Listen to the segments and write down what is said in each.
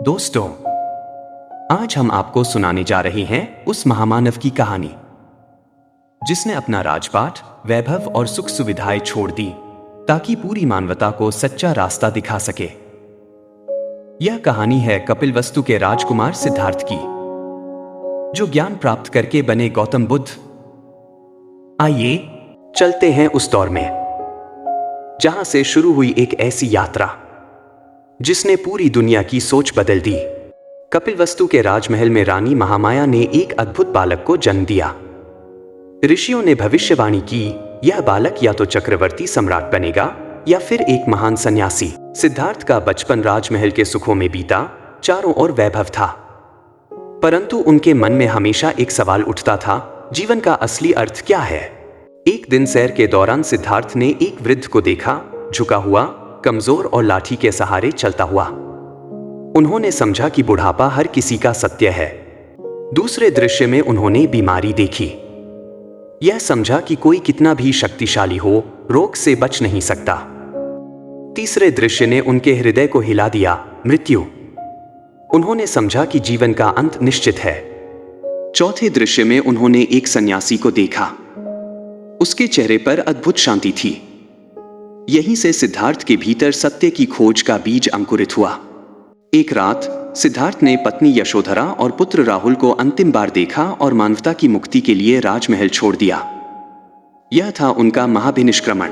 दोस्तों, आज हम आपको सुनाने जा रहे हैं उस महामानव की कहानी जिसने अपना राजपाट, वैभव और सुख सुविधाएं छोड़ दी ताकि पूरी मानवता को सच्चा रास्ता दिखा सके। यह कहानी है कपिलवस्तु के राजकुमार सिद्धार्थ की, जो ज्ञान प्राप्त करके बने गौतम बुद्ध। आइए चलते हैं उस दौर में जहां से शुरू हुई एक ऐसी यात्रा जिसने पूरी दुनिया की सोच बदल दी। कपिलवस्तु के राजमहल में रानी महामाया ने एक अद्भुत बालक को जन्म दिया। ऋषियों ने भविष्यवाणी की, यह बालक या तो चक्रवर्ती सम्राट बनेगा या फिर एक महान सन्यासी। सिद्धार्थ का बचपन राजमहल के सुखों में बीता, चारों ओर वैभव था, परंतु उनके मन में हमेशा एक सवाल उठता था, जीवन का असली अर्थ क्या है। एक दिन सैर के दौरान सिद्धार्थ ने एक वृद्ध को देखा, झुका हुआ, कमजोर और लाठी के सहारे चलता हुआ। उन्होंने समझा कि बुढ़ापा हर किसी का सत्य है। दूसरे दृश्य में उन्होंने बीमारी देखी। यह समझा कि कोई कितना भी शक्तिशाली हो, रोग से बच नहीं सकता। तीसरे दृश्य ने उनके हृदय को हिला दिया, मृत्यु। उन्होंने समझा कि जीवन का अंत निश्चित है। चौथे दृश्य में उन्होंने एक सन्यासी को देखा। उसके चेहरे पर अद्भुत शांति थी। यहीं से सिद्धार्थ के भीतर सत्य की खोज का बीज अंकुरित हुआ। एक रात सिद्धार्थ ने पत्नी यशोधरा और पुत्र राहुल को अंतिम बार देखा और मानवता की मुक्ति के लिए राजमहल छोड़ दिया। यह था उनका महाभिनिष्क्रमण।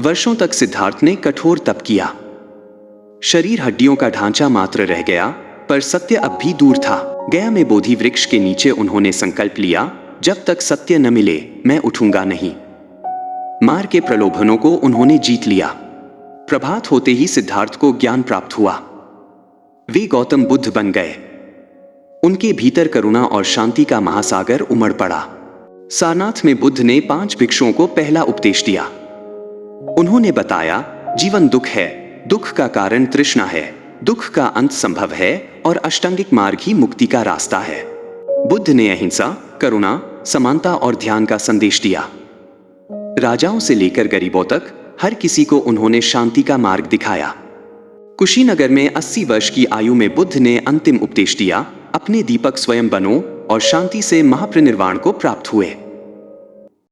वर्षों तक सिद्धार्थ ने कठोर तप किया। शरीर हड्डियों का ढांचा मात्र रह गया, पर सत्य अब भी दूर था। गया में बोधि वृक्ष के नीचे उन्होंने संकल्प लिया, जब तक सत्य न मिले मैं उठूंगा नहीं। मार के प्रलोभनों को उन्होंने जीत लिया। प्रभात होते ही सिद्धार्थ को ज्ञान प्राप्त हुआ। वे गौतम बुद्ध बन गए। उनके भीतर करुणा और शांति का महासागर उमड़ पड़ा। सारनाथ में बुद्ध ने 5 भिक्षुओं को पहला उपदेश दिया। उन्होंने बताया, जीवन दुख है, दुख का कारण तृष्णा है, दुख का अंत संभव है और अष्टांगिक मार्ग ही मुक्ति का रास्ता है। बुद्ध ने अहिंसा, करुणा, समानता और ध्यान का संदेश दिया। राजाओं से लेकर गरीबों तक हर किसी को उन्होंने शांति का मार्ग दिखाया। कुशीनगर में 80 वर्ष की आयु में बुद्ध ने अंतिम उपदेश दिया, अपने दीपक स्वयं बनो और शांति से महापरिनिर्वाण को प्राप्त हुए।